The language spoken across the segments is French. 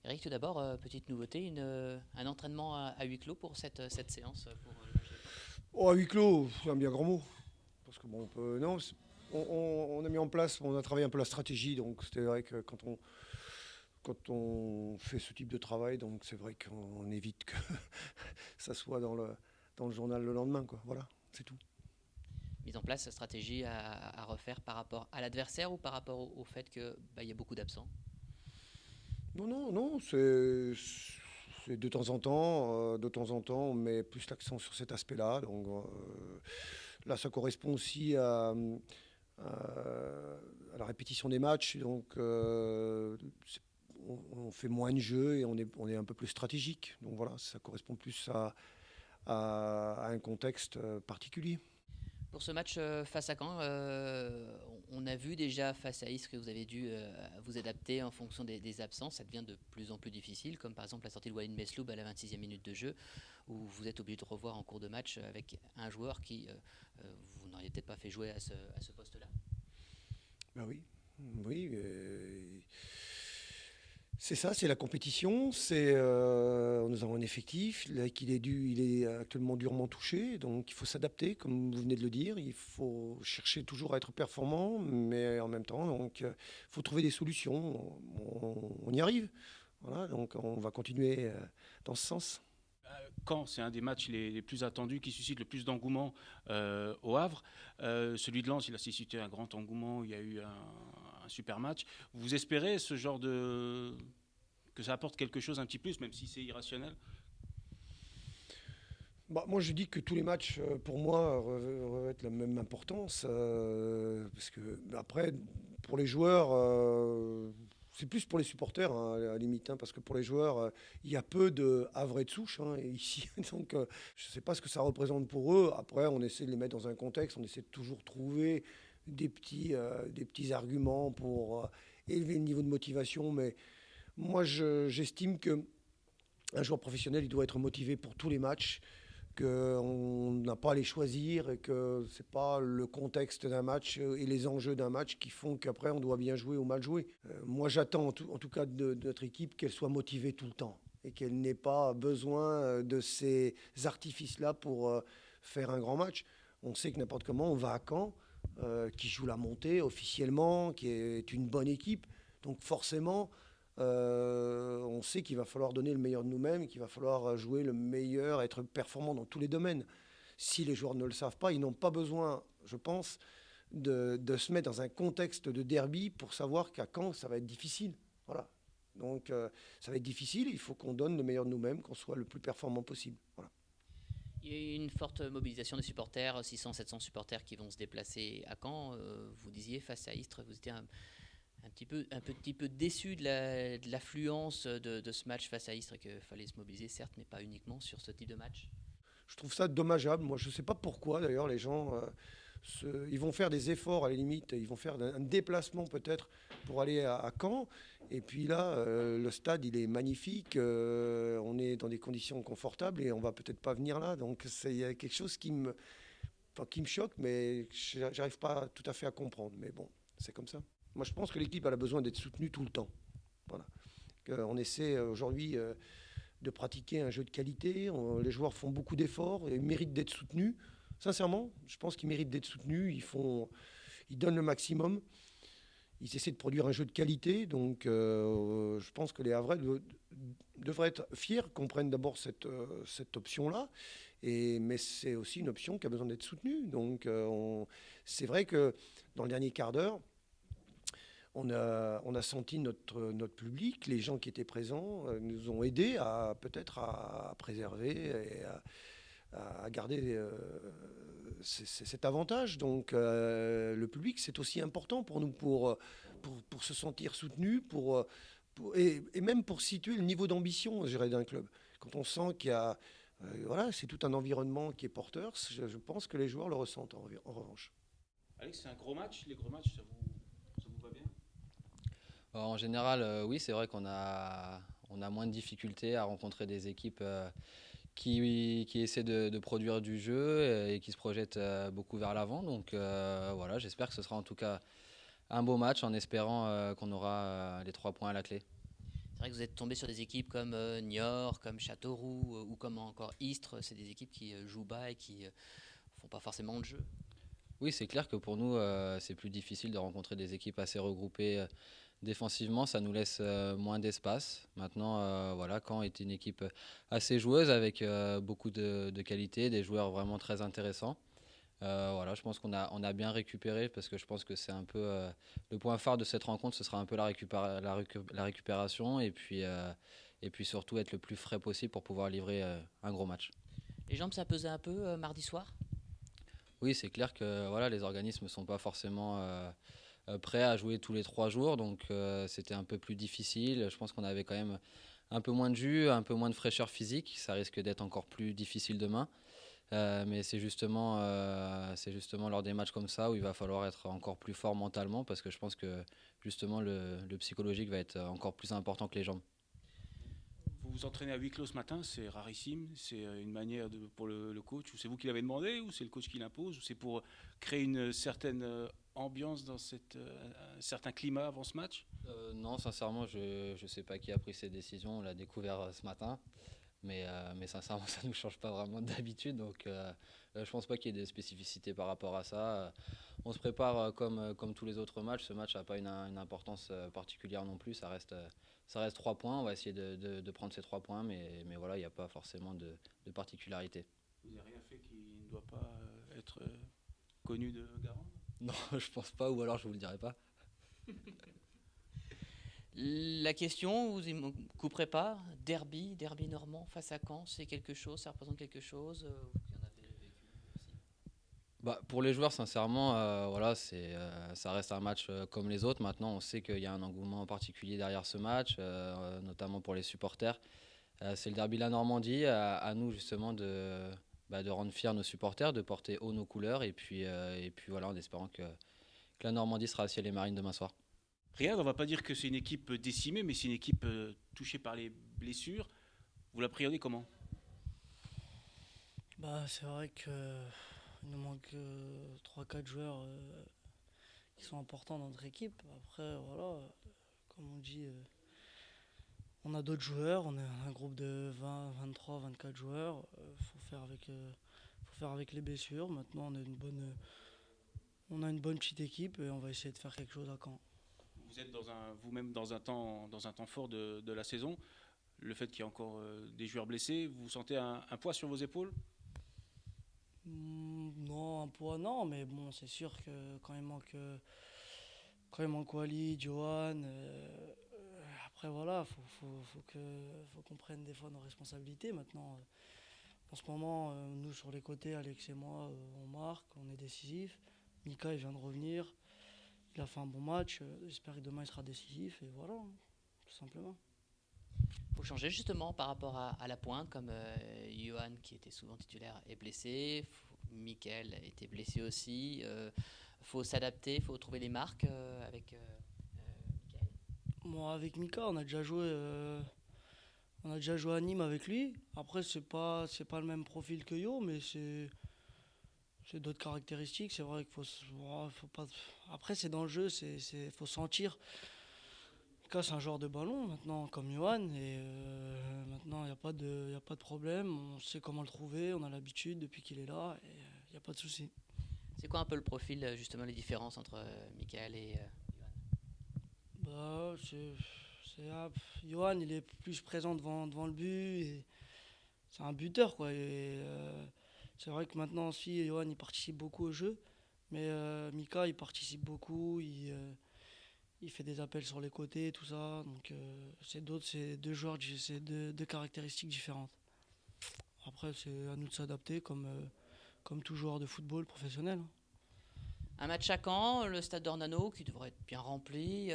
Eric, tout d'abord, petite nouveauté, un entraînement à huis clos pour cette séance pour le match de Caen. Oh, à huis clos, c'est un bien grand mot. Parce que bon, non, on a mis en place, on a travaillé un peu la stratégie, donc c'était vrai que quand on fait ce type de travail, donc c'est vrai qu'on évite que ça soit dans le journal le lendemain, quoi. Voilà, c'est tout. Mise en place, stratégie à refaire par rapport à l'adversaire ou par rapport au fait que y a beaucoup d'absents. Non, non, non, c'est de temps en temps, on met plus l'accent sur cet aspect-là. Donc là, ça correspond aussi à la répétition des matchs. Donc on fait moins de jeux et on est un peu plus stratégique. Donc voilà, ça correspond plus à un contexte particulier. Pour ce match face à Caen, on a vu déjà face à Istres que vous avez dû vous adapter en fonction des absences. Ça devient de plus en plus difficile, comme par exemple la sortie de Walid Mesloub à la 26e minute de jeu, où vous êtes obligé de revoir en cours de match avec un joueur qui vous n'auriez peut-être pas fait jouer à ce poste-là. Ben oui, oui. C'est ça, c'est la compétition. Nous avons un effectif là, il est actuellement durement touché, donc il faut s'adapter, comme vous venez de le dire. Il faut chercher toujours à être performant, mais en même temps, donc, il faut trouver des solutions. On y arrive. Voilà, donc on va continuer dans ce sens. Caen, c'est un des matchs les plus attendus, qui suscite le plus d'engouement au Havre. Celui de Lens, il a suscité un grand engouement, il y a eu un super match. Vous espérez ce genre de... que ça apporte quelque chose, un petit plus, même si c'est irrationnel? Bah, moi, je dis que tous les matchs, pour moi, revêtent la même importance. Parce que, après, pour les joueurs, c'est plus pour les supporters, hein, à la limite, hein, parce que pour les joueurs, il y a peu de Havrais de souche, hein, ici. Donc, je ne sais pas ce que ça représente pour eux. Après, on essaie de les mettre dans un contexte, on essaie de toujours trouver des petits arguments pour élever le niveau de motivation. Mais moi, j'estime que un joueur professionnel, il doit être motivé pour tous les matchs, qu'on n'a pas à les choisir et que c'est pas le contexte d'un match et les enjeux d'un match qui font qu'après on doit bien jouer ou mal jouer. Moi, j'attends en tout cas de notre équipe qu'elle soit motivée tout le temps et qu'elle n'ait pas besoin de ces artifices-là pour faire un grand match. On sait que n'importe comment, on va à Caen, qui joue la montée officiellement, qui est une bonne équipe. Donc forcément, on sait qu'il va falloir donner le meilleur de nous-mêmes, qu'il va falloir jouer le meilleur, être performant dans tous les domaines. Si les joueurs ne le savent pas, ils n'ont pas besoin, je pense, de se mettre dans un contexte de derby pour savoir qu'à Caen, ça va être difficile. Voilà. Donc, ça va être difficile. Il faut qu'on donne le meilleur de nous-mêmes, qu'on soit le plus performant possible. Voilà. Il y a eu une forte mobilisation des supporters, 600-700 supporters qui vont se déplacer à Caen. Vous disiez face à Istres, vous étiez un petit peu déçu de l'affluence de ce match face à Istres et qu'il fallait se mobiliser, certes, mais pas uniquement sur ce type de match. Je trouve ça dommageable. Moi, je ne sais pas pourquoi, d'ailleurs, les gens, ils vont faire des efforts, à la limite, ils vont faire un déplacement peut-être pour aller à Caen. Et puis là, le stade, il est magnifique, on est dans des conditions confortables et on va peut-être pas venir là. Donc, il y a quelque chose qui me choque, mais j'arrive pas tout à fait à comprendre. Mais bon, c'est comme ça. Moi, je pense que l'équipe elle a besoin d'être soutenue tout le temps. Voilà. On essaie aujourd'hui de pratiquer un jeu de qualité. Les joueurs font beaucoup d'efforts et méritent d'être soutenus. Sincèrement, je pense qu'ils méritent d'être soutenus. Ils donnent le maximum. Ils essaient de produire un jeu de qualité. Donc, je pense que les Havrais devraient être fiers qu'on prenne d'abord cette option-là. Mais c'est aussi une option qui a besoin d'être soutenue. Donc, c'est vrai que dans le dernier quart d'heure, on a senti notre public, les gens qui étaient présents nous ont aidés à peut-être à préserver et à garder cet avantage. Donc le public, c'est aussi important pour nous, pour se sentir soutenu, et même pour situer le niveau d'ambition, je dirais, d'un club. Quand on sent qu'il y a... voilà, c'est tout un environnement qui est porteur, je pense que les joueurs le ressentent en revanche. Alex, c'est un gros match. Les gros matchs, ça vous va bien? En général, oui, c'est vrai qu'on a moins de difficultés à rencontrer des équipes qui essaient de produire du jeu et qui se projettent beaucoup vers l'avant. Donc voilà, j'espère que ce sera en tout cas un beau match en espérant qu'on aura les 3 points à la clé. C'est vrai que vous êtes tombé sur des équipes comme Niort, comme Châteauroux ou comme encore Istres. C'est des équipes qui jouent bas et qui font pas forcément de jeu. Oui, c'est clair que pour nous, c'est plus difficile de rencontrer des équipes assez regroupées défensivement. Ça nous laisse moins d'espace. Maintenant, voilà, Caen est une équipe assez joueuse avec beaucoup de qualité, des joueurs vraiment très intéressants. Voilà, je pense qu'on a bien récupéré parce que je pense que c'est un peu le point phare de cette rencontre, ce sera un peu la récupération et puis surtout être le plus frais possible pour pouvoir livrer un gros match. Les jambes, ça pesait un peu mardi soir. Oui, c'est clair que voilà, les organismes ne sont pas forcément prêts à jouer tous les 3 jours, donc c'était un peu plus difficile. Je pense qu'on avait quand même un peu moins de jus, un peu moins de fraîcheur physique. Ça risque d'être encore plus difficile demain. Mais c'est justement lors des matchs comme ça où il va falloir être encore plus fort mentalement parce que je pense que justement le psychologique va être encore plus important que les jambes. Vous vous entraînez à huis clos ce matin, c'est rarissime, c'est une manière pour le coach, ou c'est vous qui l'avez demandé, ou c'est le coach qui l'impose, ou c'est pour créer une certaine ambiance dans un certain climat avant ce match? Non, sincèrement, je ne sais pas qui a pris ces décisions, on l'a découvert ce matin. Mais sincèrement, ça ne nous change pas vraiment d'habitude. Donc, je ne pense pas qu'il y ait des spécificités par rapport à ça. On se prépare comme tous les autres matchs. Ce match n'a pas une importance particulière non plus. Ça reste 3 points. On va essayer de prendre ces 3 points. Mais voilà, il n'y a pas forcément de particularité. Vous n'avez rien fait qui ne doit pas être connu de Garand? Non, je pense pas. Ou alors je ne vous le dirai pas. La question, vous ne couperez pas, derby normand face à Caen, c'est quelque chose, ça représente quelque chose vous en avez vécu aussi. Bah, pour les joueurs, sincèrement, voilà, ça reste un match comme les autres. Maintenant, on sait qu'il y a un engouement particulier derrière ce match, notamment pour les supporters. C'est le derby de la Normandie. À nous, justement, de rendre fiers nos supporters, de porter haut nos couleurs. Et puis voilà, en espérant que la Normandie sera à ciel et marine demain soir. Riyad, on ne va pas dire que c'est une équipe décimée, mais c'est une équipe touchée par les blessures. Vous l'appréhendez comment? C'est vrai qu'il nous manque 3-4 joueurs qui sont importants dans notre équipe. Après, voilà, comme on dit, on a d'autres joueurs. On est un groupe de 20, 23, 24 joueurs. Faut faire avec les blessures. Maintenant, on a une bonne petite équipe et on va essayer de faire quelque chose à Caen. Vous êtes vous-même dans un temps fort de la saison. Le fait qu'il y ait encore des joueurs blessés, vous sentez un poids sur vos épaules? Non, un poids non, mais bon, c'est sûr que quand il manque Wally, Johan, après voilà, faut qu'on prenne des fois nos responsabilités. Maintenant, en ce moment, nous sur les côtés, Alex et moi, on marque, on est décisif. Mika, il vient de revenir, il a fait un bon match. J'espère que demain il sera décisif et voilà, tout simplement. Faut changer justement par rapport à la pointe, comme Johan qui était souvent titulaire est blessé, Mickaël était blessé aussi. Faut s'adapter, faut trouver les marques avec Mickaël. Moi, avec Mika, on a déjà joué à Nîmes avec lui. Après, c'est pas le même profil que Yo, mais c'est d'autres caractéristiques. C'est vrai qu'il faut pas. Après, c'est dans le jeu, faut sentir. Mika, c'est un joueur de ballon maintenant, comme Johan, et maintenant il n'y a pas de problème. On sait comment le trouver, on a l'habitude depuis qu'il est là, et il n'y a pas de souci. C'est quoi un peu le profil, justement, les différences entre Mickaël et Johan? Johan, il est plus présent devant le but, et c'est un buteur, quoi. Et, c'est vrai que maintenant aussi, Johan, il participe beaucoup au jeu, mais Mika, il participe beaucoup, il fait des appels sur les côtés, tout ça. Donc c'est deux joueurs, c'est deux caractéristiques différentes. Après, c'est à nous de s'adapter comme tout joueur de football professionnel. Un match à Caen, le stade d'Ornano qui devrait être bien rempli,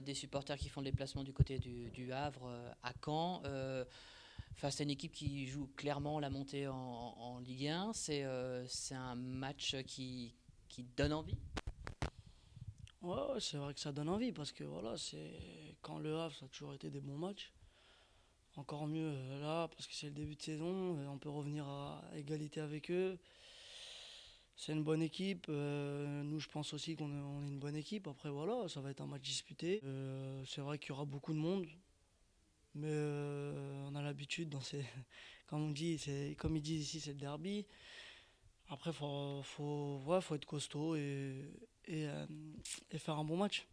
des supporters qui font le déplacement du côté du Havre à Caen, face à une équipe qui joue clairement la montée en Ligue 1. C'est un match qui donne envie. Ouais, c'est vrai que ça donne envie parce que voilà, quand le Havre, ça a toujours été des bons matchs. Encore mieux là parce que c'est le début de saison, on peut revenir à égalité avec eux. C'est une bonne équipe. Nous, je pense aussi qu'on est une bonne équipe. Après, voilà, ça va être un match disputé. C'est vrai qu'il y aura beaucoup de monde. Mais on a l'habitude, comme on dit, comme ils disent ici, c'est le derby. Après, faut être costaud et faire un bon match.